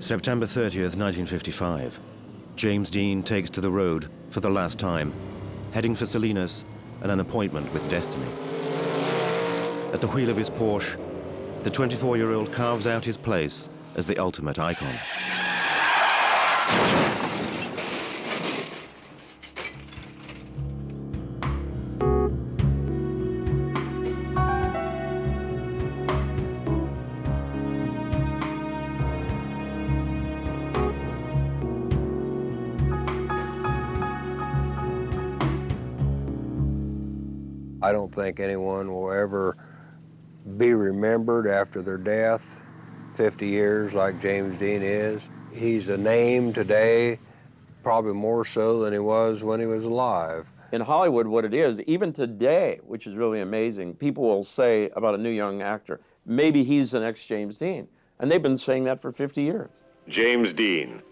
September 30th, 1955. James Dean takes to the road for the last time, heading for Salinas and an appointment with destiny. At the wheel of his Porsche, the 24-year-old carves out his place as the ultimate icon. I don't think anyone will ever be remembered after their death, 50 years like James Dean is. He's a name today, probably more so than he was when he was alive. In Hollywood, what it is, even today, which is really amazing, people will say about a new young actor, maybe he's the next James Dean. And they've been saying that for 50 years. James Dean.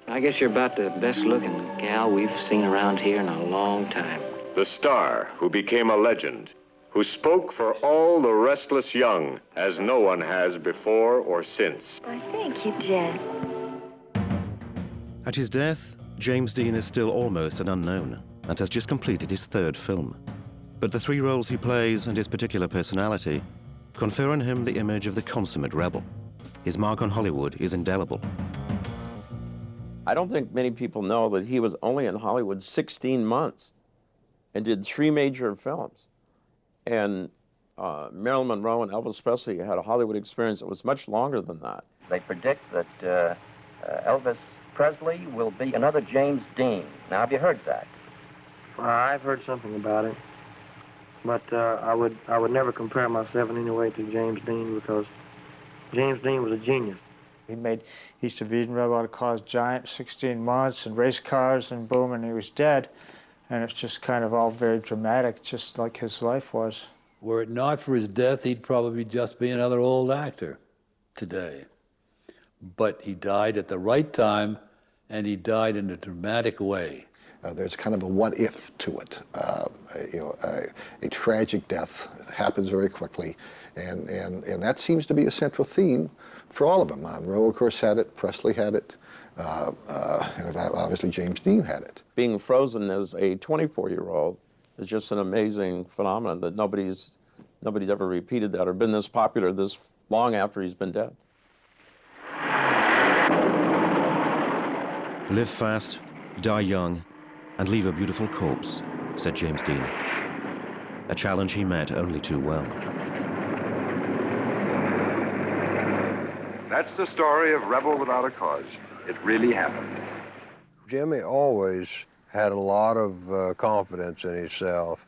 I guess you're about the best looking gal we've seen around here in a long time. The star who became a legend, who spoke for all the restless young as no one has before or since. Why, thank you, Jen. At his death, James Dean is still almost an unknown and has just completed his third film. But the three roles he plays and his particular personality confer on him the image of the consummate rebel. His mark on Hollywood is indelible. I don't think many people know that he was only in Hollywood 16 months and did 3 major films. And Marilyn Monroe and Elvis Presley had a Hollywood experience that was much longer than that. They predict that Elvis Presley will be another James Dean. Now, have you heard that? I've heard something about it, but I would never compare myself in any way to James Dean because James Dean was a genius. He made East of Eden, Rebel Without a Cause, Giant, 16 months, and race cars, and boom, and he was dead. And it's just kind of all very dramatic, just like his life was. Were it not for his death, he'd probably just be another old actor today. But he died at the right time, and he died in a dramatic way. There's kind of a what-if to it. A tragic death happens very quickly, and that seems to be a central theme for all of them. Monroe, of course, had it. Presley had it. And obviously James Dean had it. Being frozen as a 24-year-old is just an amazing phenomenon that nobody's ever repeated that or been this popular this long after he's been dead. Live fast, die young, and leave a beautiful corpse, said James Dean. A challenge he met only too well. That's the story of Rebel Without a Cause. It really happened. Jimmy always had a lot of confidence in himself,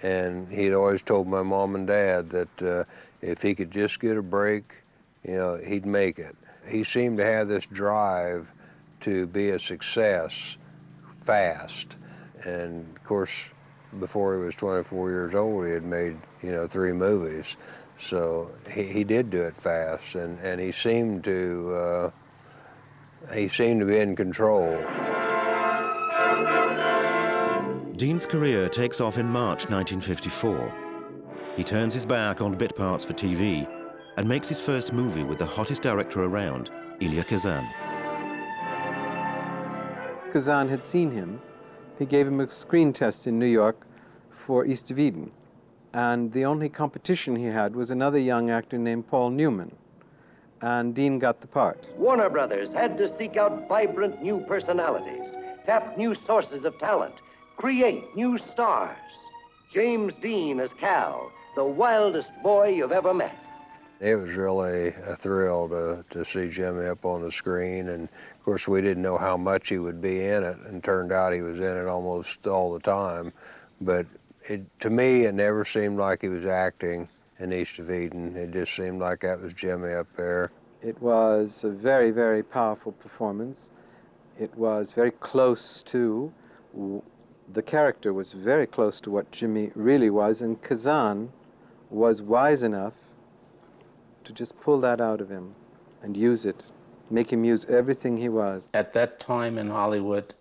and he'd always told my mom and dad that if he could just get a break, he'd make it. He seemed to have this drive to be a success fast, and of course, before he was 24 years old, he had made 3 movies, so he did do it fast, and he seemed to be in control. Dean's career takes off in March 1954. He turns his back on bit parts for TV and makes his first movie with the hottest director around, Elia Kazan. Kazan had seen him. He gave him a screen test in New York for East of Eden. And the only competition he had was another young actor named Paul Newman. And Dean got the part. Warner Brothers had to seek out vibrant new personalities, tap new sources of talent, create new stars. James Dean as Cal, the wildest boy you've ever met. It was really a thrill to see Jimmy up on the screen, and of course we didn't know how much he would be in it, and turned out he was in it almost all the time. But to me, it never seemed like he was acting in East of Eden. It just seemed like that was Jimmy up there. It was a very, very powerful performance. It was very close to, the character was very close to what Jimmy really was, and Kazan was wise enough to just pull that out of him and use it, make him use everything he was. At that time in Hollywood,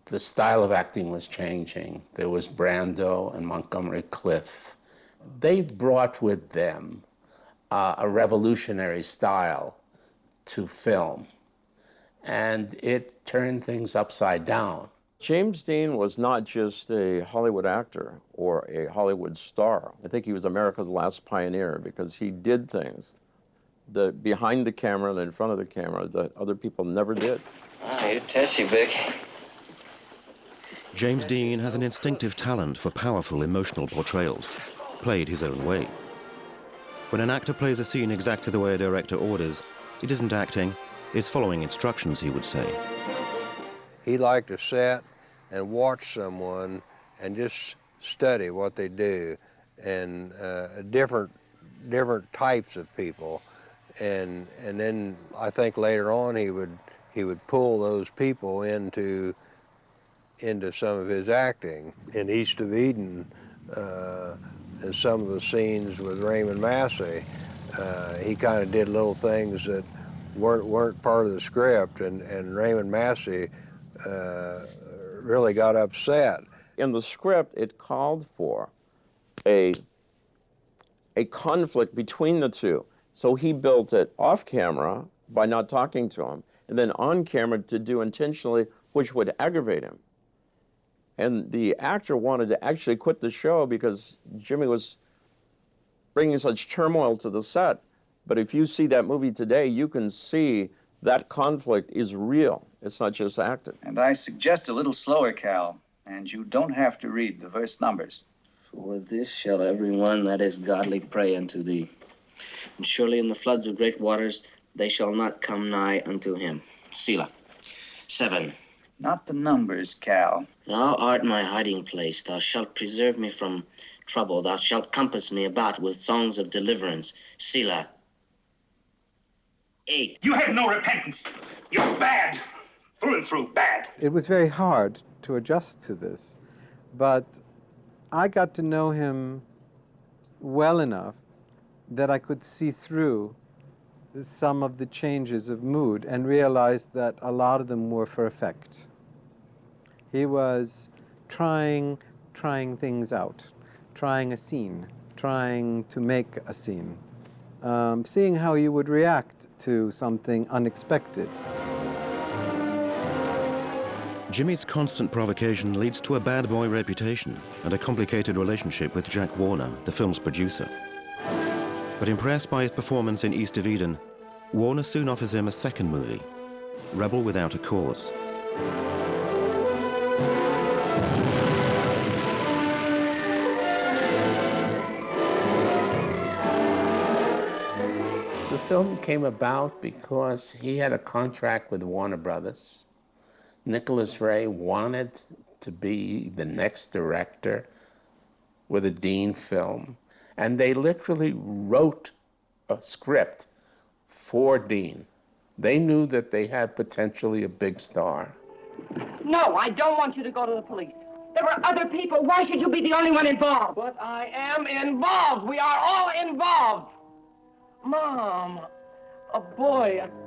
the style of acting was changing. There was Brando and Montgomery Clift. They brought with them a revolutionary style to film, and it turned things upside down. James Dean was not just a Hollywood actor or a Hollywood star. I think he was America's last pioneer because he did things that behind the camera and in front of the camera that other people never did. I test you, Vic. James Dean has an instinctive talent for powerful emotional portrayals, played his own way. When an actor plays a scene exactly the way a director orders, it isn't acting, it's following instructions, he would say. He liked to sit and watch someone and just study what they do, and different types of people, and then I think later on he would pull those people into some of his acting. In East of Eden, and some of the scenes with Raymond Massey, he kind of did little things that weren't part of the script, and Raymond Massey really got upset. In the script, it called for a conflict between the two. So he built it off camera by not talking to him, and then on camera to do intentionally, which would aggravate him. And the actor wanted to actually quit the show because Jimmy was bringing such turmoil to the set. But if you see that movie today, you can see that conflict is real. It's not just acted. And I suggest a little slower, Cal, and you don't have to read the verse numbers. For this shall everyone that is godly pray unto thee. And surely in the floods of great waters they shall not come nigh unto him. Selah. 7. Not the numbers, Cal. Thou art my hiding place. Thou shalt preserve me from trouble. Thou shalt compass me about with songs of deliverance. Selah. 8. You have no repentance. You're bad. Through and through, bad. It was very hard to adjust to this, but I got to know him well enough that I could see through some of the changes of mood and realized that a lot of them were for effect. He was trying things out, trying a scene, trying to make a scene, seeing how you would react to something unexpected. Jimmy's constant provocation leads to a bad boy reputation and a complicated relationship with Jack Warner, the film's producer. But impressed by his performance in East of Eden, Warner soon offers him a second movie, Rebel Without a Cause. The film came about because he had a contract with Warner Brothers. Nicholas Ray wanted to be the next director with a Dean film, and they literally wrote a script for Dean. They knew that they had potentially a big star. No, I don't want you to go to the police. There were other people. Why should you be the only one involved? But I am involved. We are all involved. Mom, a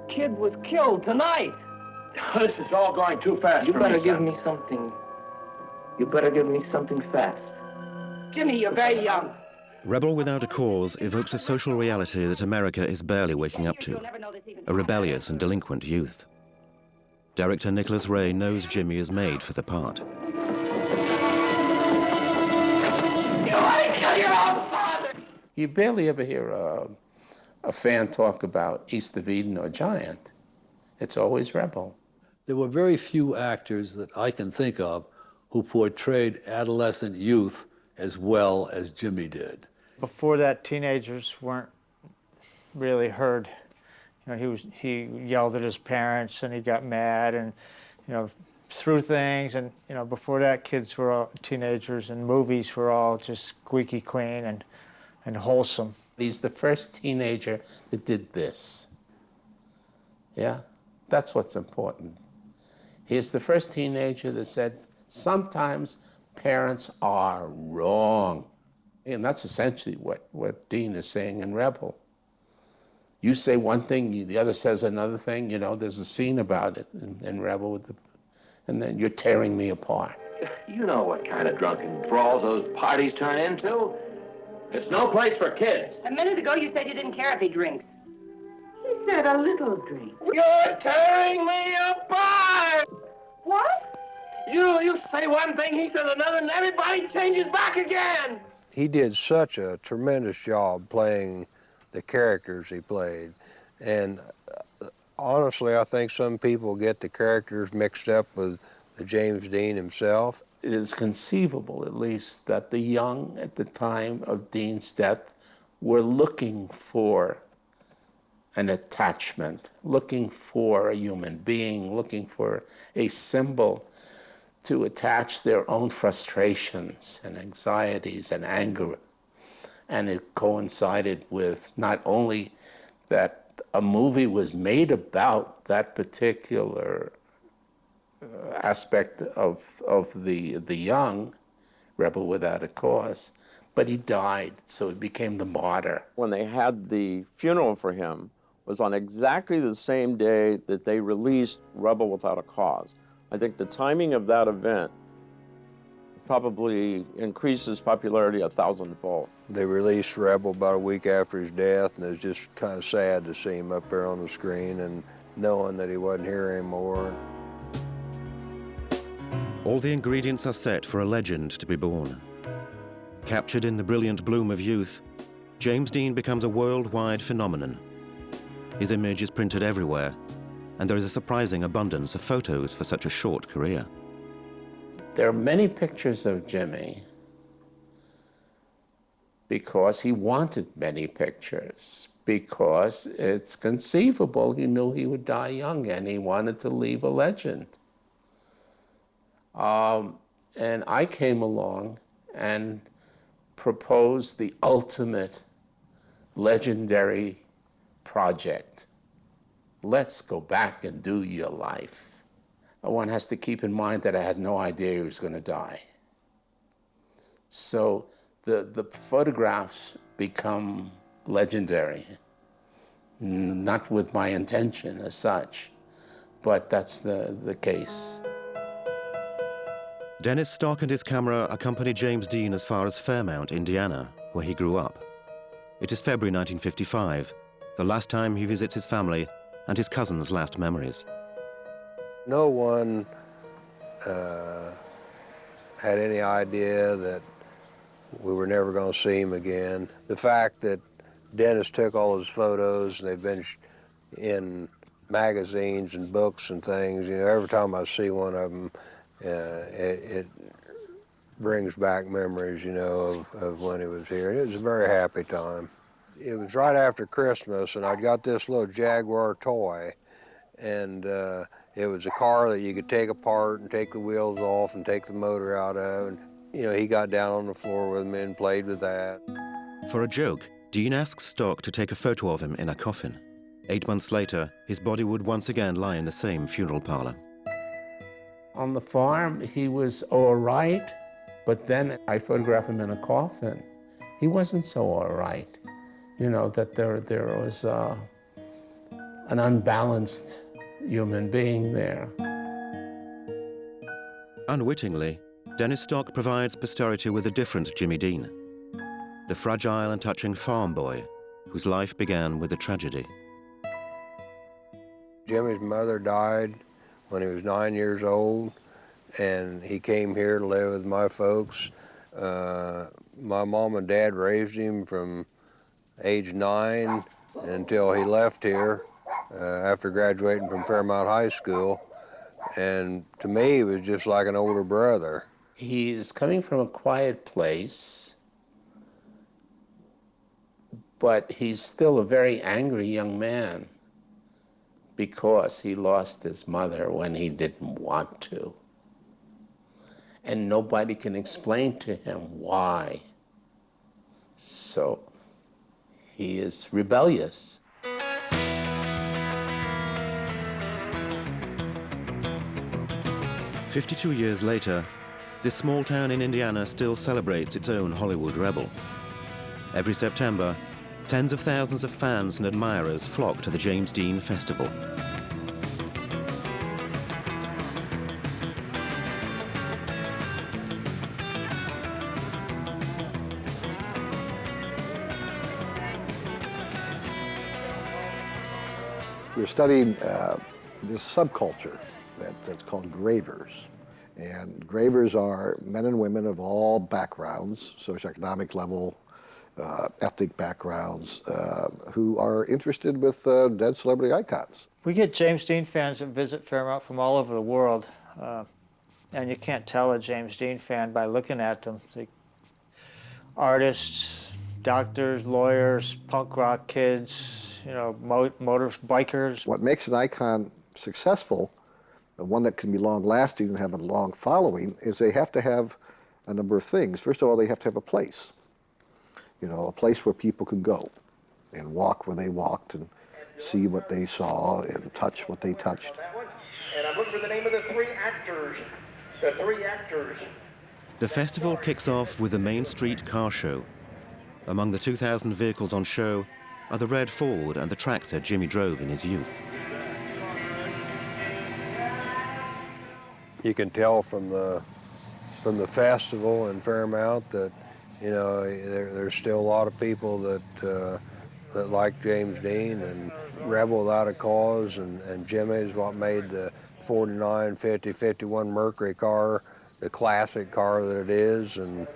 kid was killed tonight. This is all going too fast You for me, better give son. me something. You better give me something fast. Jimmy, you're very young. Rebel Without a Cause evokes a social reality that America is barely waking up to, a rebellious and delinquent youth. Director Nicholas Ray knows Jimmy is made for the part. You want to kill your own father! You barely ever hear a fan talk about East of Eden or Giant. It's always Rebel. There were very few actors that I can think of who portrayed adolescent youth as well as Jimmy did. Before that, teenagers weren't really heard. You know, he yelled at his parents and he got mad and, you know, threw things. And, you know, before that, kids were all teenagers and movies were all just squeaky clean and wholesome. He's the first teenager that did this. Yeah, that's what's important. He's the first teenager that said, sometimes parents are wrong. And that's essentially what Dean is saying in Rebel. You say one thing, the other says another thing. You know, there's a scene about it in Rebel, and then you're tearing me apart. You know what kind of drunken brawls those parties turn into. It's no place for kids. A minute ago, you said you didn't care if he drinks. He said a little drink. You're tearing me apart! What? You say one thing, he says another, and everybody changes back again! He did such a tremendous job playing the characters he played. And honestly, I think some people get the characters mixed up with the James Dean himself. It is conceivable, at least, that the young at the time of Dean's death were looking for an attachment, looking for a human being, looking for a symbol to attach their own frustrations and anxieties and anger. And it coincided with not only that a movie was made about that particular aspect of the young, Rebel Without a Cause, but he died, so he became the martyr. When they had the funeral for him was on exactly the same day that they released Rebel Without a Cause. I think the timing of that event probably increased his popularity 1,000-fold. They released Rebel about a week after his death, and it was just kind of sad to see him up there on the screen and knowing that he wasn't here anymore. All the ingredients are set for a legend to be born. Captured in the brilliant bloom of youth, James Dean becomes a worldwide phenomenon. His image is printed everywhere, and there is a surprising abundance of photos for such a short career. There are many pictures of Jimmy because he wanted many pictures, because it's conceivable he knew he would die young and he wanted to leave a legend. And I came along and proposed the ultimate legendary project. Let's go back and do your life. One has to keep in mind that I had no idea he was going to die. So the photographs become legendary, not with my intention as such, but that's the case. Dennis Stock and his camera accompany James Dean as far as Fairmount, Indiana, where he grew up. It is February 1955, the last time he visits his family and his cousin's last memories. No one had any idea that we were never going to see him again. The fact that Dennis took all his photos and they've been in magazines and books and things, you know, every time I see one of them, it brings back memories, you know, of when he was here. It was a very happy time. It was right after Christmas, and I got this little Jaguar toy, and it was a car that you could take apart and take the wheels off and take the motor out of. And, you know, he got down on the floor with me and played with that. For a joke, Dean asks Stock to take a photo of him in a coffin. 8 months later, his body would once again lie in the same funeral parlor. On the farm, he was all right, but then I photographed him in a coffin. He wasn't so all right. You know, that there was an unbalanced human being there. Unwittingly, Dennis Stock provides posterity with a different Jimmy Dean, the fragile and touching farm boy whose life began with a tragedy. Jimmy's mother died when he was 9 years old, and he came here to live with my folks. My mom and dad raised him from age 9 until he left here after graduating from Fairmount High School. And to me, he was just like an older brother. He is coming from a quiet place, but he's still a very angry young man because he lost his mother when he didn't want to. And nobody can explain to him why. So he is rebellious. "52 years later, this small town in Indiana still celebrates its own Hollywood rebel. Every September, tens of thousands of fans and admirers flock to the James Dean Festival. We're studying this subculture that's called gravers. And gravers are men and women of all backgrounds, socioeconomic level, ethnic backgrounds, who are interested with dead celebrity icons. We get James Dean fans that visit Fairmount from all over the world, and you can't tell a James Dean fan by looking at them. Artists, doctors, lawyers, punk rock kids, you know, bikers. What makes an icon successful, one that can be long-lasting and have a long following, is they have to have a number of things. First of all, they have to have a place. You know, a place where people can go and walk where they walked and see what they saw and touch what they touched. And I'm looking for the name of the three actors. The three actors. The festival kicks off with the Main Street Car Show. Among the 2,000 vehicles on show are the red Ford and the tractor Jimmy drove in his youth. You can tell from the festival in Fairmount that, you know, there's still a lot of people that like James Dean, and Rebel Without a Cause and Jimmy is what made the 49, 50, 51 Mercury car the classic car that it is. And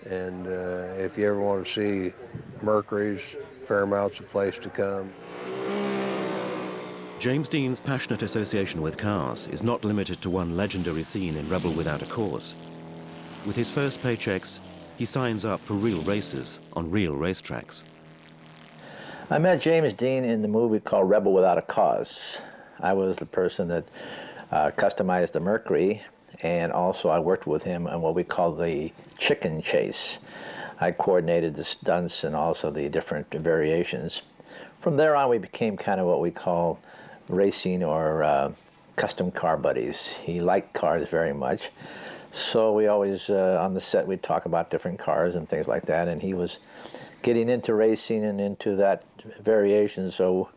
if you ever want to see Mercury's, Fairmount's a place to come. James Dean's passionate association with cars is not limited to one legendary scene in Rebel Without a Cause. With his first paychecks, he signs up for real races on real racetracks. I met James Dean in the movie called Rebel Without a Cause. I was the person that customized the Mercury, and also I worked with him on what we call the chicken chase. I coordinated the stunts and also the different variations. From there on, we became kind of what we call racing or custom car buddies. He liked cars very much, so we always, on the set, we'd talk about different cars and things like that, and he was getting into racing and into that variation, so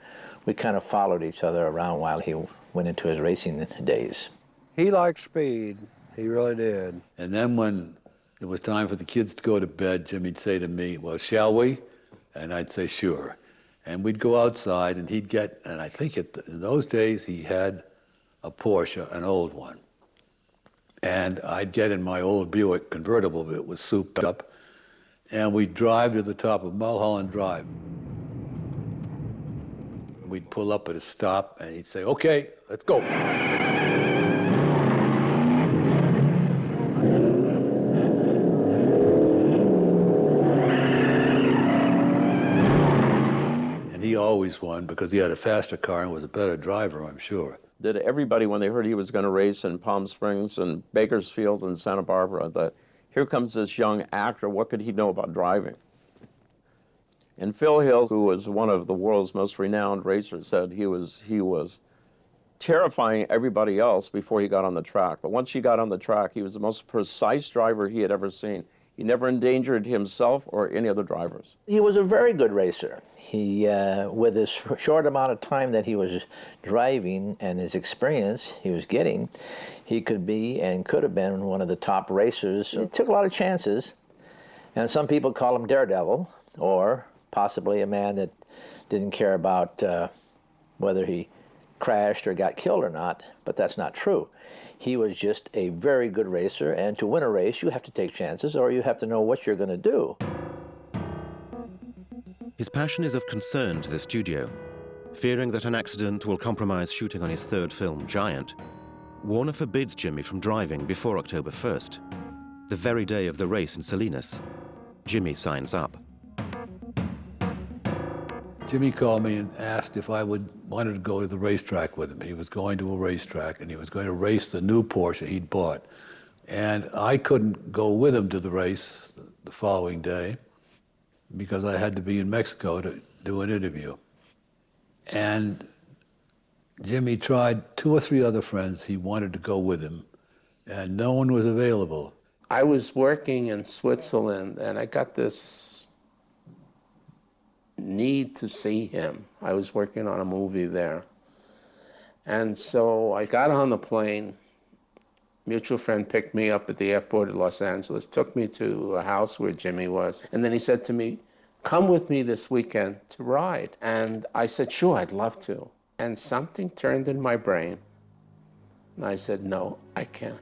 we kind of followed each other around while he went into his racing days. He liked speed, he really did. And then when it was time for the kids to go to bed, Jimmy'd say to me, well, shall we? And I'd say, sure. And we'd go outside, and he'd get, and I think in those days he had a Porsche, an old one. And I'd get in my old Buick convertible that was souped up, and we'd drive to the top of Mulholland Drive. We'd pull up at a stop, and he'd say, okay, let's go. He always won because he had a faster car and was a better driver, I'm sure. That everybody, when they heard he was going to race in Palm Springs and Bakersfield and Santa Barbara, that here comes this young actor, what could he know about driving? And Phil Hill, who was one of the world's most renowned racers, said he was terrifying everybody else before he got on the track. But once he got on the track, he was the most precise driver he had ever seen. He never endangered himself or any other drivers. He was a very good racer. He, with his short amount of time that he was driving and his experience he was getting, he could be and could have been one of the top racers. He took a lot of chances, and some people call him Daredevil, or possibly a man that didn't care about whether he crashed or got killed or not, but that's not true. He was just a very good racer, and to win a race, you have to take chances, or you have to know what you're going to do. His passion is of concern to the studio. Fearing that an accident will compromise shooting on his third film, Giant, Warner forbids Jimmy from driving before October 1st, the very day of the race in Salinas. Jimmy signs up. Jimmy called me and asked if I wanted to go to the racetrack with him. He was going to a racetrack, and he was going to race the new Porsche he'd bought. And I couldn't go with him to the race the following day because I had to be in Mexico to do an interview. And Jimmy tried 2 or 3 other friends he wanted to go with him, and no one was available. I was working in Switzerland, and I got this need to see him. I was working on a movie there. And so I got on the plane. Mutual friend picked me up at the airport of Los Angeles, took me to a house where Jimmy was, and then he said to me, come with me this weekend to ride. And I said, sure, I'd love to. And something turned in my brain, and I said, no, I can't.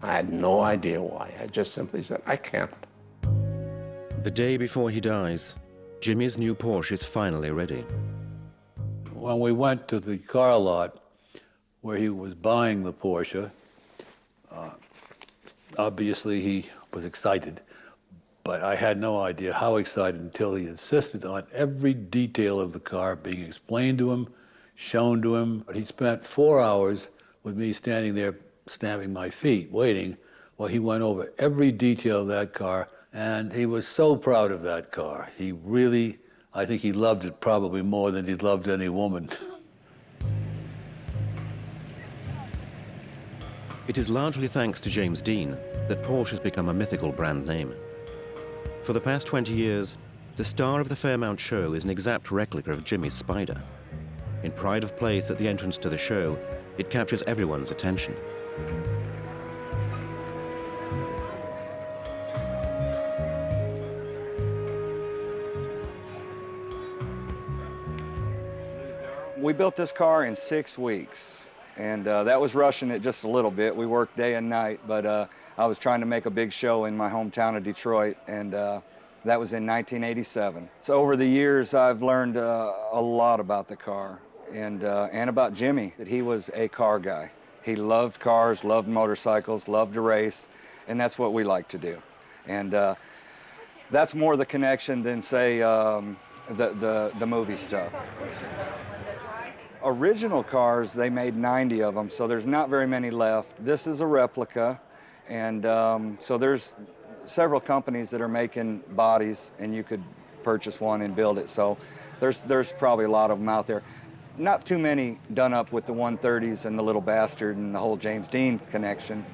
I had no idea why. I just simply said, I can't. The day before he dies, Jimmy's new Porsche is finally ready. When we went to the car lot where he was buying the Porsche, obviously he was excited, but I had no idea how excited until he insisted on every detail of the car being explained to him, shown to him. But he spent 4 hours with me standing there stamping my feet, waiting, while he went over every detail of that car, and he was so proud of that car. He really, I think he loved it probably more than he loved any woman. It is largely thanks to James Dean that Porsche has become a mythical brand name. For the past 20 years, the star of the Fairmount show is an exact replica of Jimmy's Spider. In pride of place at the entrance to the show, it captures everyone's attention. We built this car in 6 weeks, and that was rushing it just a little bit. We worked day and night, but I was trying to make a big show in my hometown of Detroit, and that was in 1987. So over the years, I've learned a lot about the car and about Jimmy, that he was a car guy. He loved cars, loved motorcycles, loved to race, and that's what we like to do. And that's more the connection than, say, the movie stuff. Original cars, they made 90 of them, so there's not very many left. This is a replica, and so there's several companies that are making bodies, and you could purchase one and build it. So there's probably a lot of them out there. Not too many done up with the 130s and the Little Bastard and the whole James Dean connection.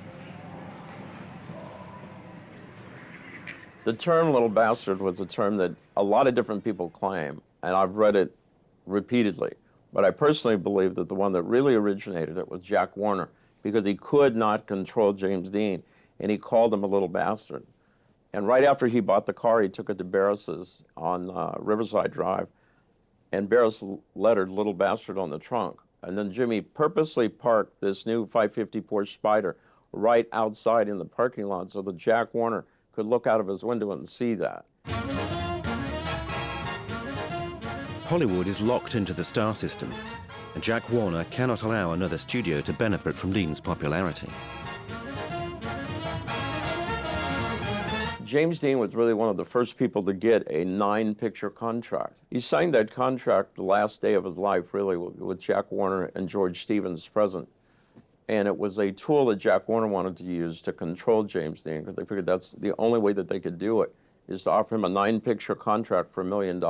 The term Little Bastard was a term that a lot of different people claim, and I've read it repeatedly. But I personally believe that the one that really originated it was Jack Warner, because he could not control James Dean, and he called him a little bastard. And right after he bought the car, he took it to Barris's on Riverside Drive, and Barris lettered Little Bastard on the trunk. And then Jimmy purposely parked this new 550 Porsche Spider right outside in the parking lot so that Jack Warner could look out of his window and see that. Hollywood is locked into the star system, and Jack Warner cannot allow another studio to benefit from Dean's popularity. James Dean was really one of the first people to get a 9-picture contract. He signed that contract the last day of his life, really, with Jack Warner and George Stevens present. And it was a tool that Jack Warner wanted to use to control James Dean, because they figured that's the only way that they could do it, is to offer him a 9-picture contract for $1 million.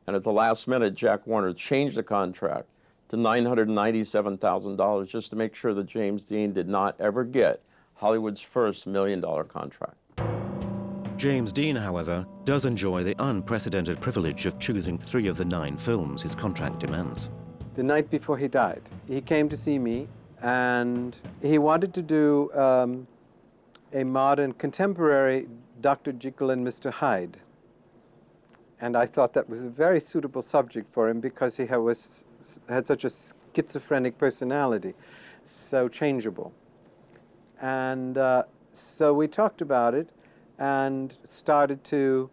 And at the last minute, Jack Warner changed the contract to $997,000 just to make sure that James Dean did not ever get Hollywood's first $1 million contract. James Dean, however, does enjoy the unprecedented privilege of choosing 3 of the 9 films his contract demands. The night before he died, he came to see me, and he wanted to do a modern, contemporary Dr. Jekyll and Mr. Hyde. And I thought that was a very suitable subject for him because he had such a schizophrenic personality, so changeable. And so we talked about it and started to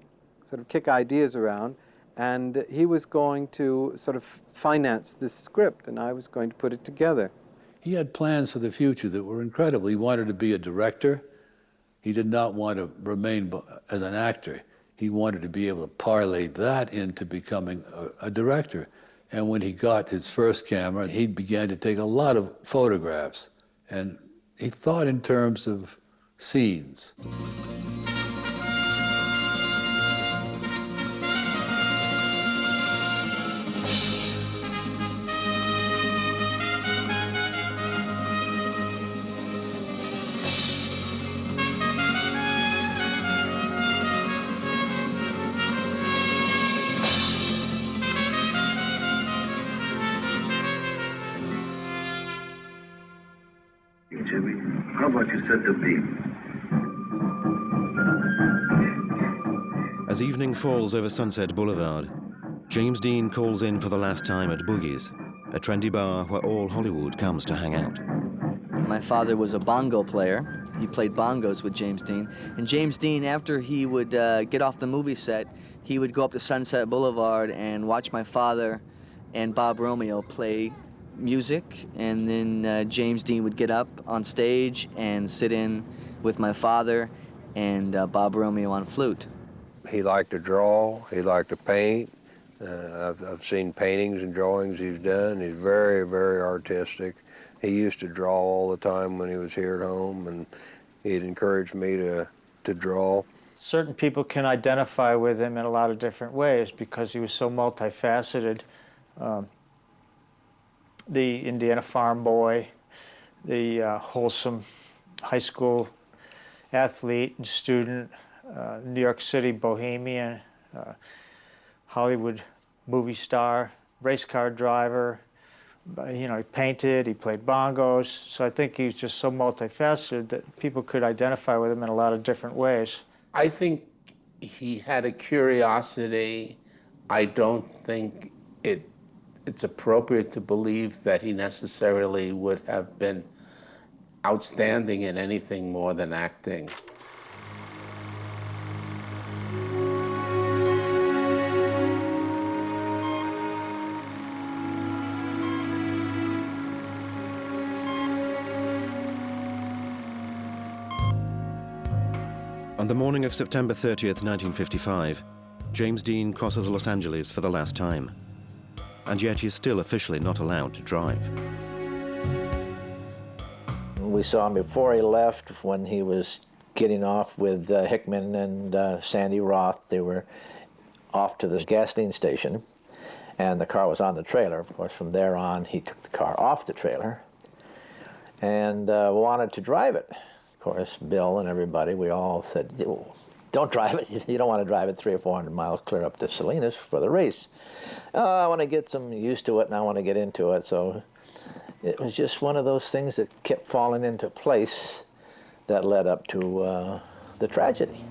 sort of kick ideas around. And he was going to sort of finance this script, and I was going to put it together. He had plans for the future that were incredible. He wanted to be a director. He did not want to remain as an actor. He wanted to be able to parlay that into becoming a director. And when he got his first camera, he began to take a lot of photographs. And he thought in terms of scenes. Jimmy, how about you set the beat? As evening falls over Sunset Boulevard, James Dean calls in for the last time at Boogie's, a trendy bar where all Hollywood comes to hang out. My father was a bongo player. He played bongos with James Dean. And James Dean, after he would get off the movie set, he would go up to Sunset Boulevard and watch my father and Bob Romeo play music. And then James Dean would get up on stage and sit in with my father and Bob Romeo on flute. He liked to draw, he liked to paint. I've seen paintings and drawings he's done. He's very, very artistic. He used to draw all the time when he was here at home, and he'd encourage me to draw. Certain people can identify with him in a lot of different ways because he was so multifaceted. The Indiana farm boy, the wholesome high school athlete and student, New York City bohemian, Hollywood movie star, race car driver. You know, he painted, he played bongos. So I think he's just so multifaceted that people could identify with him in a lot of different ways. I think he had a curiosity. I don't think it's appropriate to believe that he necessarily would have been outstanding in anything more than acting. On the morning of September 30th, 1955, James Dean crosses Los Angeles for the last time. And yet he's still officially not allowed to drive. We saw him before he left when he was getting off with Hickman and Sandy Roth. They were off to the gasoline station, and the car was on the trailer. Of course, from there on, he took the car off the trailer and wanted to drive it. Of course, Bill and everybody, we all said, don't drive it. You don't want to drive it 300 or 400 miles clear up to Salinas for the race. I want to get some used to it, and I want to get into it. So it was just one of those things that kept falling into place that led up to the tragedy.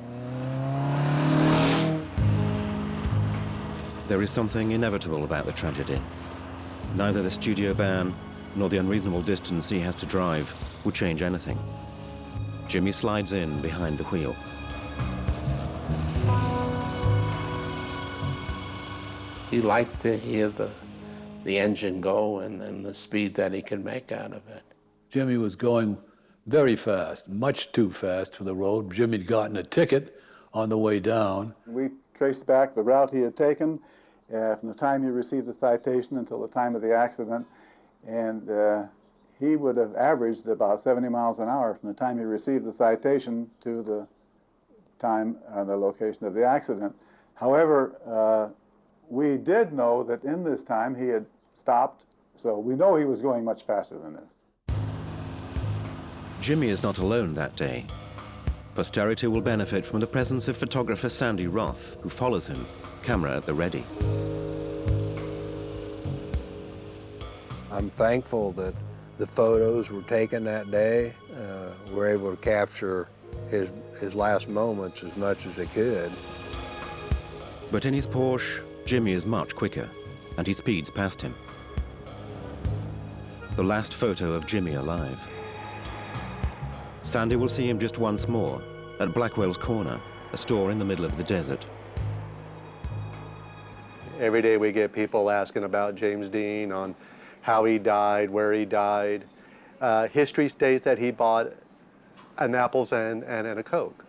There is something inevitable about the tragedy. Neither the studio ban nor the unreasonable distance he has to drive would change anything. Jimmy slides in behind the wheel. He liked to hear the engine go and the speed that he could make out of it. Jimmy was going very fast, much too fast for the road. Jimmy'd gotten a ticket on the way down. We traced back the route he had taken from the time he received the citation until the time of the accident, and he would have averaged about 70 miles an hour from the time he received the citation to the time the location of the accident. However, we did know that in this time he had stopped, so we know he was going much faster than this. Jimmy is not alone that day. Posterity will benefit from the presence of photographer Sandy Roth, who follows him, camera at the ready. I'm thankful that the photos were taken that day. We're able to capture his last moments as much as they could. But in his Porsche, Jimmy is much quicker, and he speeds past him. The last photo of Jimmy alive. Sandy will see him just once more at Blackwell's Corner, a store in the middle of the desert. Every day we get people asking about James Dean, on how he died, where he died. History states that he bought an apples and a Coke.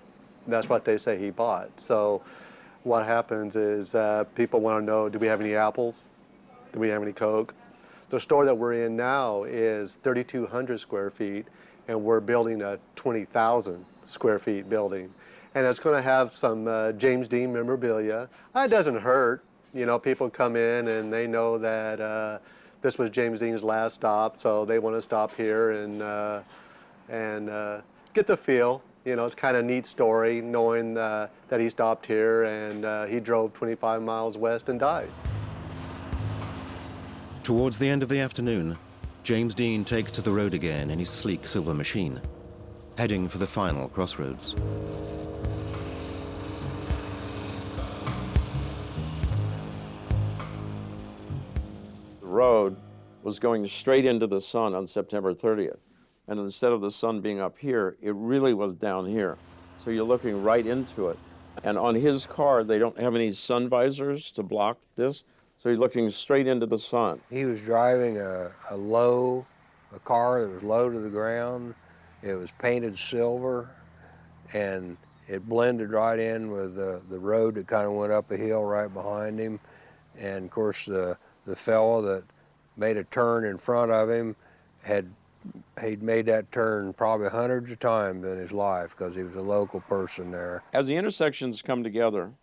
That's what they say he bought. So what happens is people want to know, do we have any apples? Do we have any Coke? The store that we're in now is 3,200 square feet, and we're building a 20,000 square feet building. And it's going to have some James Dean memorabilia. It doesn't hurt. You know, people come in and they know that this was James Dean's last stop, so they want to stop here and get the feel. You know, it's kind of a neat story knowing that he stopped here and he drove 25 miles west and died. Towards the end of the afternoon, James Dean takes to the road again in his sleek silver machine, heading for the final crossroads. road was going straight into the sun on September 30th. And instead of the sun being up here, it really was down here. So you're looking right into it. And on his car, they don't have any sun visors to block this, so you're looking straight into the sun. He was driving a car that was low to the ground. It was painted silver, and it blended right in with the road that kind of went up a hill right behind him. And of course, the fellow that made a turn in front of him he'd made that turn probably hundreds of times in his life because he was a local person there. As the intersections come together,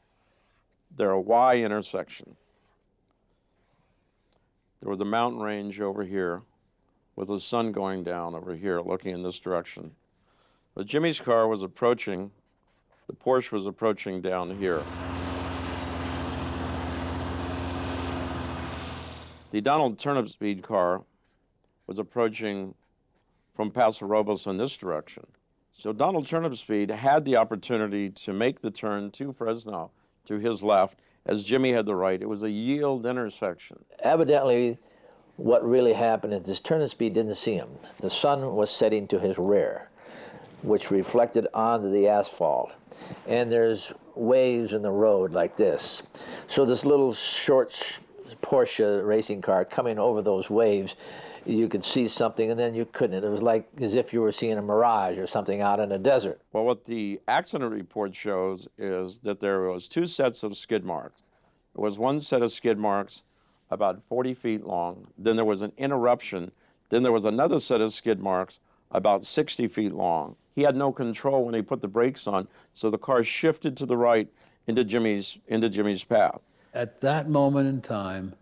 they're a Y intersection. There was a mountain range over here with the sun going down over here, looking in this direction. But Jimmy's car was approaching, the Porsche was approaching down here. The Donald Turnipseed car was approaching from Paso Robles in this direction. So Donald Turnipseed had the opportunity to make the turn to Fresno to his left, as Jimmy had the right. It was a yield intersection. Evidently, what really happened is this Turnipseed didn't see him. The sun was setting to his rear, which reflected onto the asphalt. And there's waves in the road like this. So this little short Porsche racing car coming over those waves, you could see something and then you couldn't. It was like as if you were seeing a mirage or something out in a desert. Well, what the accident report shows is that there was two sets of skid marks. There was one set of skid marks about 40 feet long. Then there was an interruption. Then there was another set of skid marks about 60 feet long. He had no control when he put the brakes on, so the car shifted to the right into Jimmy's path. At that moment in time,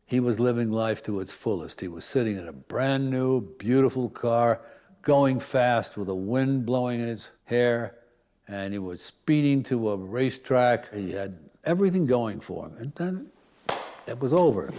he was living life to its fullest. He was sitting in a brand new, beautiful car, going fast with the wind blowing in his hair, and he was speeding to a racetrack. He had everything going for him, and then it was over.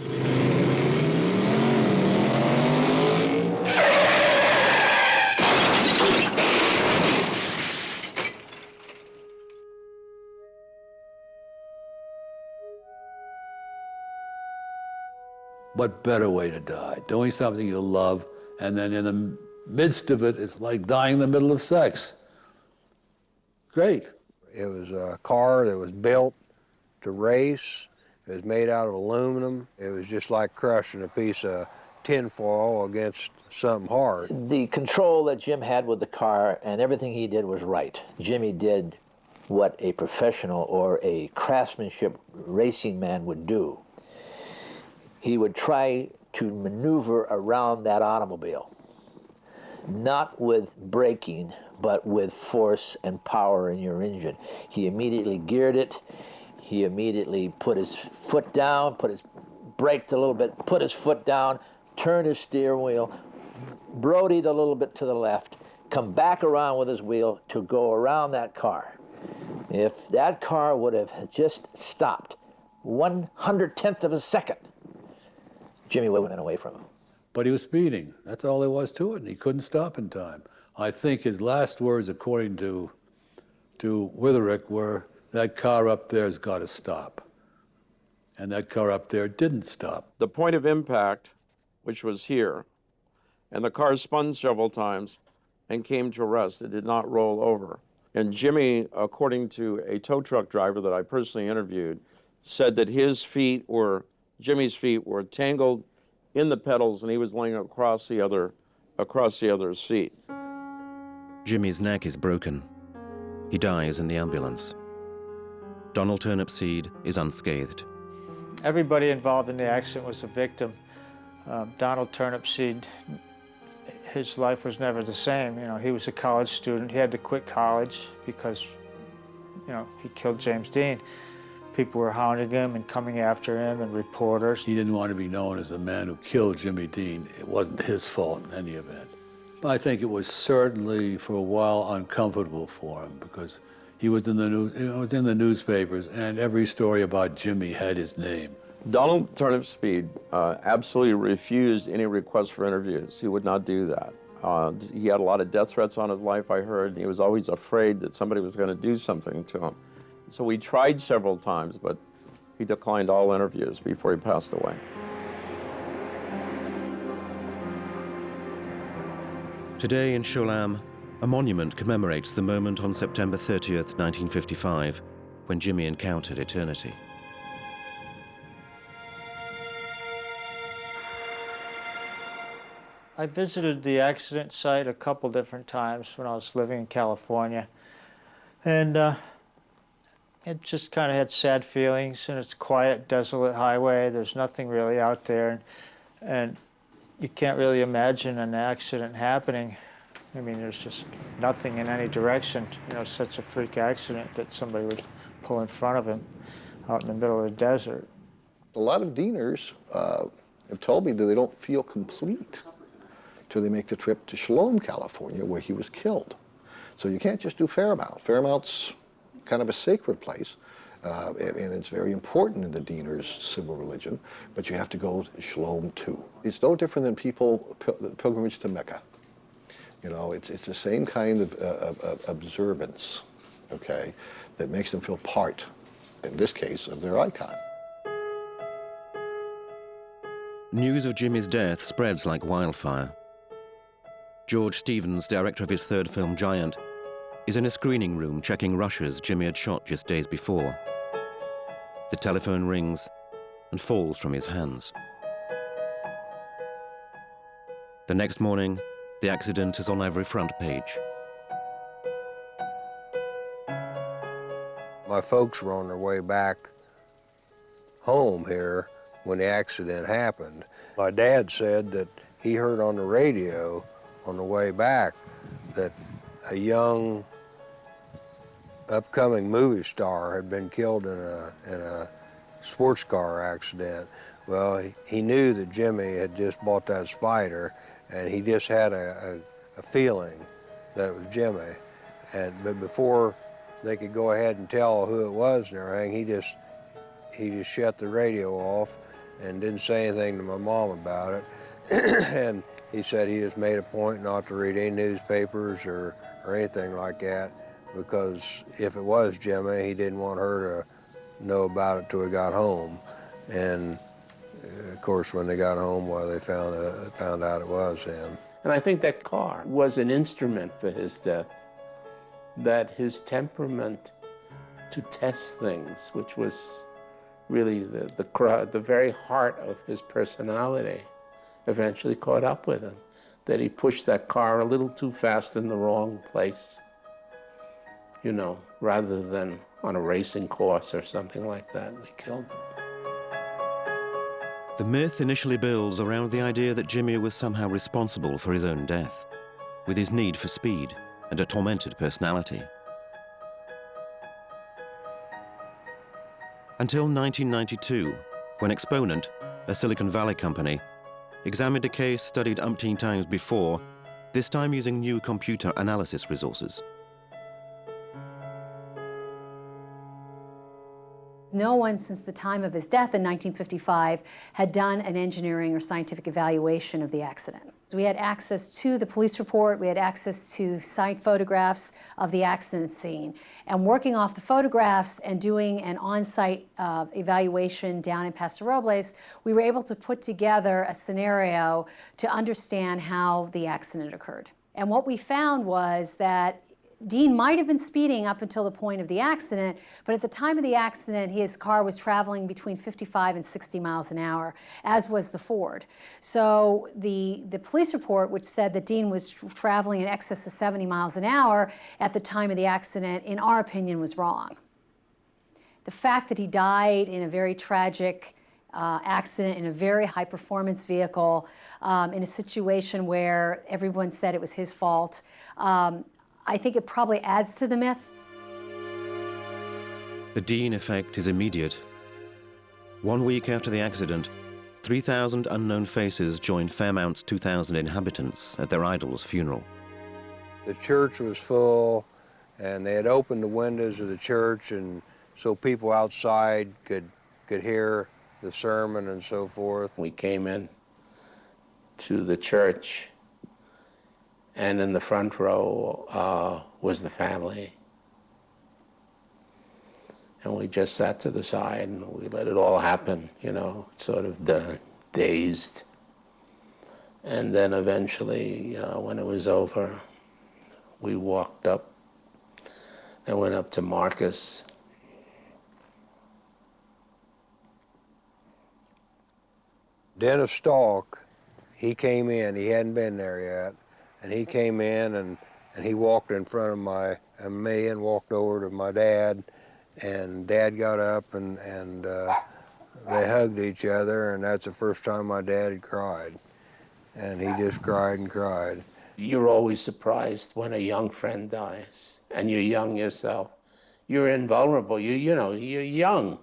What better way to die? Doing something you love, and then in the midst of it, it's like dying in the middle of sex. Great. It was a car that was built to race. It was made out of aluminum. It was just like crushing a piece of tinfoil against something hard. The control that Jim had with the car and everything he did was right. Jimmy did what a professional or a craftsmanship racing man would do. He would try to maneuver around that automobile, not with braking, but with force and power in your engine. He immediately geared it. He immediately put his foot down, braked a little bit, put his foot down, turned his steering wheel, brodied a little bit to the left, come back around with his wheel to go around that car. If that car would have just stopped 1/110th of a second, Jimmy would have went away from him. But he was speeding. That's all there was to it, and he couldn't stop in time. I think his last words, according to Witherick, were, "That car up there's got to stop." And that car up there didn't stop. The point of impact, which was here, and the car spun several times and came to rest. It did not roll over. And Jimmy, according to a tow truck driver that I personally interviewed, said that Jimmy's feet were tangled in the pedals and he was laying across the other seat. Jimmy's neck is broken. He dies in the ambulance. Donald Turnipseed is unscathed. Everybody involved in the accident was a victim. Donald Turnipseed, his life was never the same. You know, he was a college student. He had to quit college because, you know, he killed James Dean. People were hounding him and coming after him, and reporters. He didn't want to be known as the man who killed Jimmy Dean. It wasn't his fault in any event. But I think it was certainly, for a while, uncomfortable for him because he was in the newspapers, and every story about Jimmy had his name. Donald Turnipseed absolutely refused any request for interviews. He would not do that. He had a lot of death threats on his life, I heard, and he was always afraid that somebody was going to do something to him. So we tried several times, but he declined all interviews before he passed away. Today in Cholam, a monument commemorates the moment on September 30th, 1955, when Jimmy encountered eternity. I visited the accident site a couple different times when I was living in California, and it just kind of had sad feelings, and it's a quiet, desolate highway. There's nothing really out there, and you can't really imagine an accident happening. I mean, there's just nothing in any direction. You know, such a freak accident that somebody would pull in front of him out in the middle of the desert. A lot of Deaners have told me that they don't feel complete till they make the trip to Shalom, California, where he was killed. So you can't just do Fairmount. Fairmount's kind of a sacred place, and it's very important in the Deaners' civil religion, but you have to go to Shalom too. It's no different than pilgrimage to Mecca. You know, it's the same kind of observance, okay, that makes them feel part, in this case, of their icon. News of Jimmy's death spreads like wildfire. George Stevens, director of his third film, Giant, is in a screening room checking rushes Jimmy had shot just days before. The telephone rings and falls from his hands. The next morning, the accident is on every front page. My folks were on their way back home here when the accident happened. My dad said that he heard on the radio on the way back that a young upcoming movie star had been killed in a sports car accident. Well, he knew that Jimmy had just bought that Spider, and he just had a feeling that it was Jimmy. But before they could go ahead and tell who it was and everything, he just shut the radio off and didn't say anything to my mom about it. And he said he just made a point not to read any newspapers or anything like that, because if it was Jimmy, he didn't want her to know about it till he got home. And of course, when they got home, well, they found out it was him. And I think that car was an instrument for his death, that his temperament to test things, which was really the very heart of his personality, eventually caught up with him, that he pushed that car a little too fast in the wrong place, you know, rather than on a racing course or something like that, and he killed him. The myth initially builds around the idea that Jimmy was somehow responsible for his own death, with his need for speed and a tormented personality. Until 1992, when Exponent, a Silicon Valley company, examined a case studied umpteen times before, this time using new computer analysis resources. No one since the time of his death in 1955 had done an engineering or scientific evaluation of the accident. So we had access to the police report, we had access to site photographs of the accident scene. And working off the photographs and doing an on-site evaluation down in Paso Robles, we were able to put together a scenario to understand how the accident occurred. And what we found was that Dean might have been speeding up until the point of the accident, but at the time of the accident, his car was traveling between 55 and 60 miles an hour, as was the Ford. So the police report, which said that Dean was traveling in excess of 70 miles an hour at the time of the accident, in our opinion, was wrong. The fact that he died in a very tragic accident in a very high-performance vehicle, in a situation where everyone said it was his fault, I think it probably adds to the myth. The Dean effect is immediate. 1 week after the accident, 3,000 unknown faces joined Fairmount's 2,000 inhabitants at their idol's funeral. The church was full, and they had opened the windows of the church, and so people outside could hear the sermon and so forth. We came in to the church, and in the front row was the family. And we just sat to the side and we let it all happen, you know, sort of dazed. And then eventually, when it was over, we walked up and went up to Marcus. Dennis Stalk, he came in, he hadn't been there yet, and he came in and he walked in front of me and walked over to my dad, and Dad got up and they hugged each other, and that's the first time my dad had cried. And he just cried and cried. You're always surprised when a young friend dies, and you're young yourself. You're invulnerable. You know, you're young.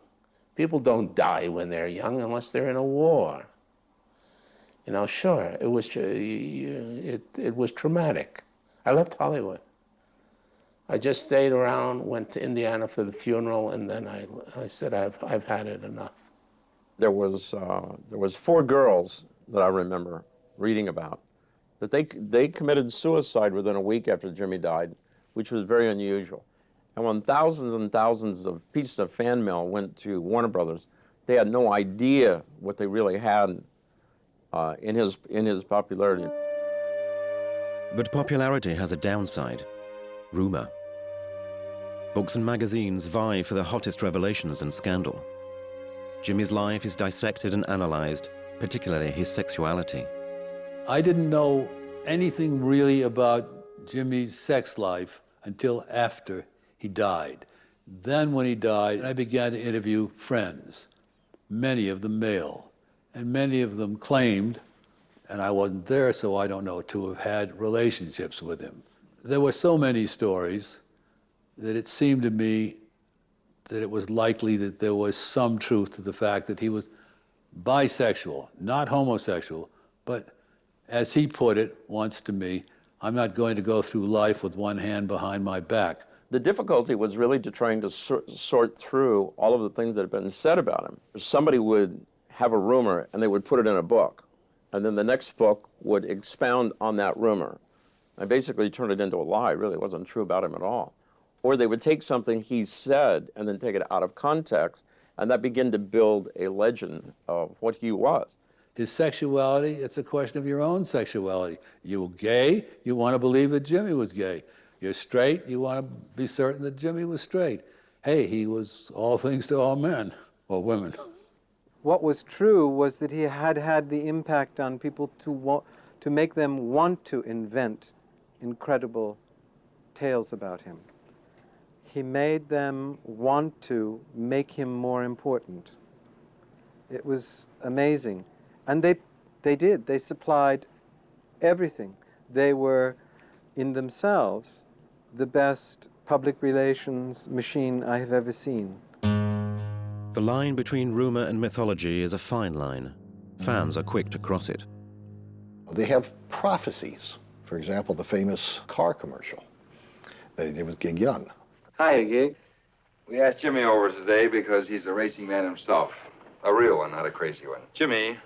People don't die when they're young unless they're in a war. You know, sure, it was traumatic. I left Hollywood. I just stayed around, went to Indiana for the funeral, and then I said, I've had it enough. There was 4 girls that I remember reading about that they committed suicide within a week after Jimmy died, which was very unusual. And when thousands and thousands of pieces of fan mail went to Warner Brothers, they had no idea what they really had in his popularity. But popularity has a downside: rumor. Books and magazines vie for the hottest revelations and scandal. Jimmy's life is dissected and analyzed, particularly his sexuality. I didn't know anything really about Jimmy's sex life until after he died. Then when he died, I began to interview friends, many of them male, and many of them claimed, and I wasn't there so I don't know, to have had relationships with him. There were so many stories that it seemed to me that it was likely that there was some truth to the fact that he was bisexual, not homosexual, but as he put it once to me, I'm not going to go through life with one hand behind my back. The difficulty was really trying to sort through all of the things that had been said about him. Somebody would have a rumor and they would put it in a book, and then the next book would expound on that rumor and basically turn it into a lie. Really, it wasn't true about him at all. Or they would take something he said and then take it out of context, and that began to build a legend of what he was. His sexuality, it's a question of your own sexuality. You're gay, you want to believe that Jimmy was gay. You're straight, you want to be certain that Jimmy was straight. Hey, he was all things to all men, or women. What was true was that he had had the impact on people to make them want to invent incredible tales about him. He made them want to make him more important. It was amazing. And they did. They supplied everything. They were, in themselves, the best public relations machine I have ever seen. The line between rumor and mythology is a fine line. Fans are quick to cross it. They have prophecies. For example, the famous car commercial that he did with Gig Young. Hi, Gig. We asked Jimmy over today because he's a racing man himself. A real one, not a crazy one. Jimmy,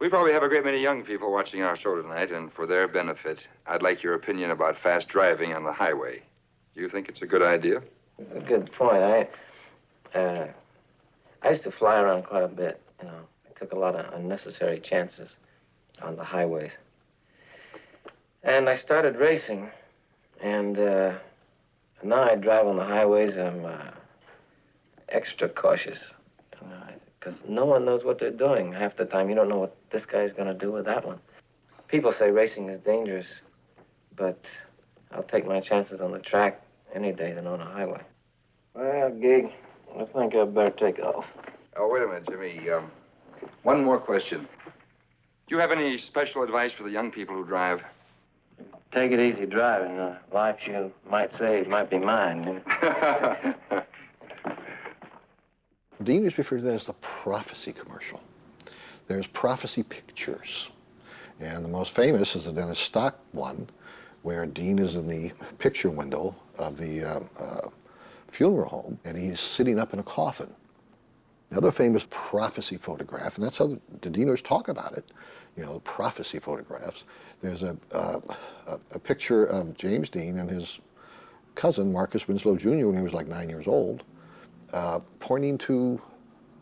we probably have a great many young people watching our show tonight, and for their benefit, I'd like your opinion about fast driving on the highway. Do you think it's a good idea? A good point. I used to fly around quite a bit, you know. I took a lot of unnecessary chances on the highways. And I started racing, and now I drive on the highways. I'm extra cautious, because no one knows what they're doing. Half the time, you don't know what this guy's going to do with that one. People say racing is dangerous, but I'll take my chances on the track any day than on a highway. Well, Gig, I think I'd better take off. Oh, wait a minute, Jimmy. One more question. Do you have any special advice for the young people who drive? Take it easy driving. The life you might save might be mine. Dean is referred to as the prophecy commercial. There's prophecy pictures. And the most famous is the Dennis Stock one, where Dean is in the picture window of the funeral home, and he's sitting up in a coffin. Another famous prophecy photograph, and that's how the Deaners talk about it, you know, prophecy photographs. There's a picture of James Dean and his cousin, Marcus Winslow Jr., when he was like 9 years old, pointing to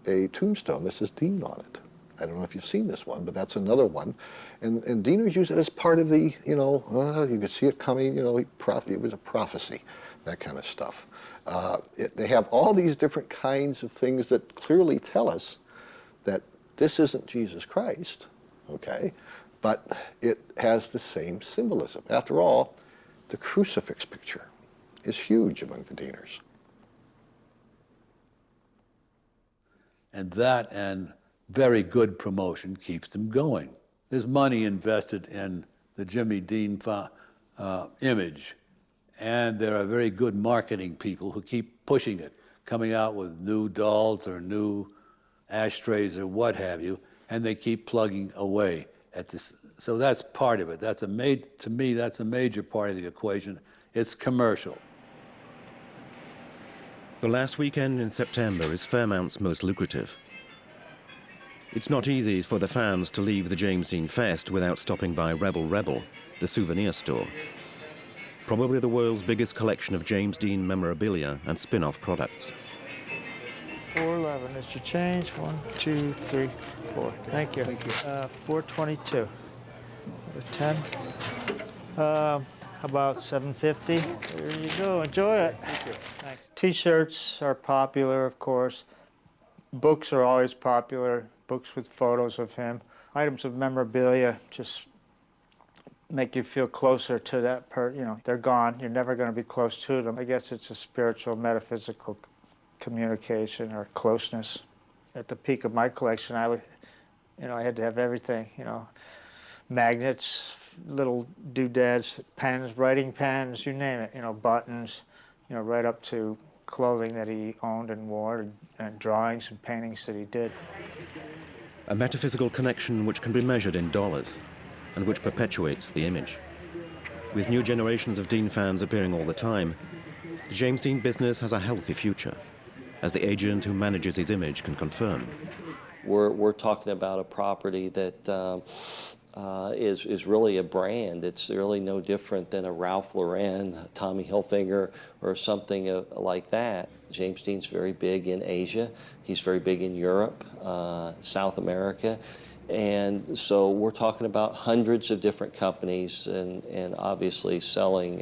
a tombstone that says Dean on it. I don't know if you've seen this one, but that's another one. And Dieners use it as part of the, you could see it coming, it was a prophecy, that kind of stuff. They have all these different kinds of things that clearly tell us that this isn't Jesus Christ, okay? But it has the same symbolism. After all, the crucifix picture is huge among the Dieners. And that and very good promotion keeps them going. There's money invested in the Jimmy Dean image, and there are very good marketing people who keep pushing it, coming out with new dolls or new ashtrays or what have you, and they keep plugging away at this. So that's part of it. To me, that's a major part of the equation. It's commercial. The last weekend in September is Fairmount's most lucrative. It's not easy for the fans to leave the James Dean Fest without stopping by Rebel Rebel, the souvenir store. Probably the world's biggest collection of James Dean memorabilia and spin-off products. 411 is your change. 1, 2, 3, 4. Thank you. 422. 10. About 750. There you go. Enjoy it. Thank you. Thanks. T-shirts are popular, of course. Books are always popular. Books with photos of him. Items of memorabilia just make you feel closer to that they're gone. You're never going to be close to them. I guess it's a spiritual, metaphysical communication or closeness. At the peak of my collection, I had to have everything, magnets, little doodads, pens, writing pens, you name it, buttons, right up to clothing that he owned and wore, and drawings and paintings that he did. A metaphysical connection which can be measured in dollars and which perpetuates the image. With new generations of Dean fans appearing all the time, the James Dean business has a healthy future, as the agent who manages his image can confirm. We're talking about a property that is really a brand. It's really no different than a Ralph Lauren, Tommy Hilfiger, or something like that. James Dean's very big in Asia. He's very big in Europe, South America. And so we're talking about hundreds of different companies and obviously selling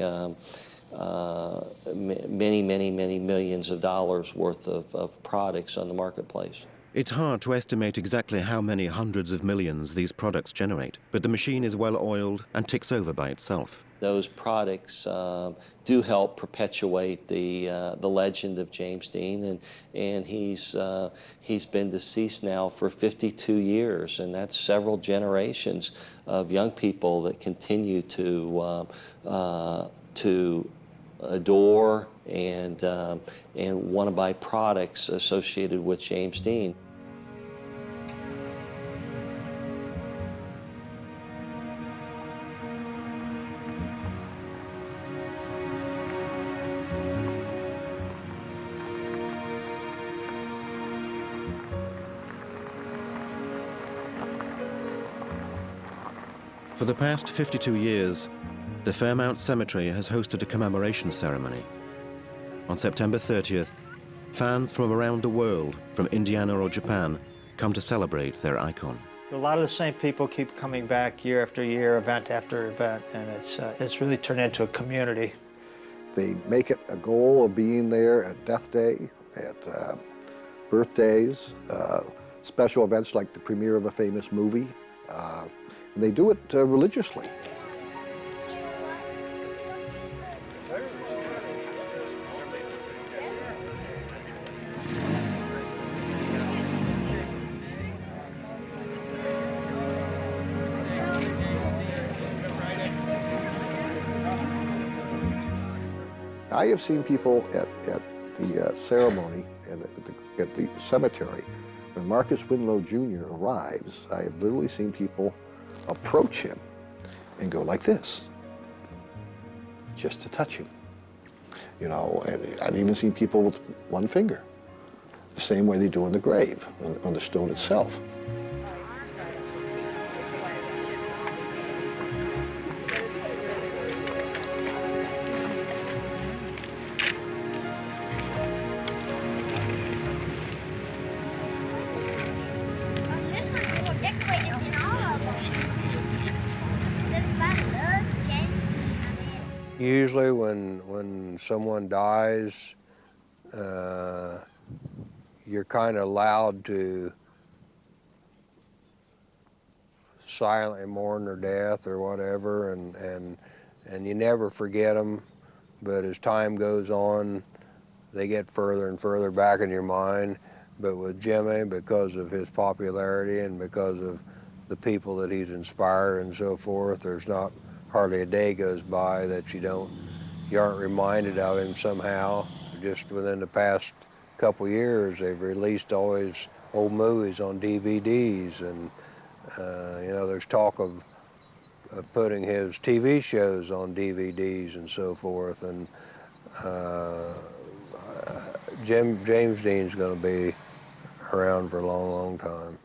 many, many, many millions of dollars worth of products on the marketplace. It's hard to estimate exactly how many hundreds of millions these products generate, but the machine is well oiled and ticks over by itself. Those products do help perpetuate the legend of James Dean, and he's been deceased now for 52 years, and that's several generations of young people that continue to adore and want to buy products associated with James Dean. For the past 52 years, the Fairmount Cemetery has hosted a commemoration ceremony. On September 30th, fans from around the world, from Indiana or Japan, come to celebrate their icon. A lot of the same people keep coming back year after year, event after event, and it's really turned into a community. They make it a goal of being there at Death Day, at birthdays, special events like the premiere of a famous movie. And they do it religiously. I have seen people at the ceremony and at the cemetery. When Marcus Winlow Jr. arrives, I have literally seen people approach him and go like this, just to touch him. And I've even seen people with one finger, the same way they do on the grave, on the stone itself. Usually when someone dies, you're kind of allowed to silently mourn their death or whatever, and you never forget them. But as time goes on, they get further and further back in your mind. But with Jimmy, because of his popularity and because of the people that he's inspired and so forth, there's not hardly a day goes by that you aren't reminded of him somehow. Just within the past couple years, they've released all his old movies on DVDs, and you know, there's talk of putting his TV shows on DVDs and so forth. And James Dean's going to be around for a long, long time.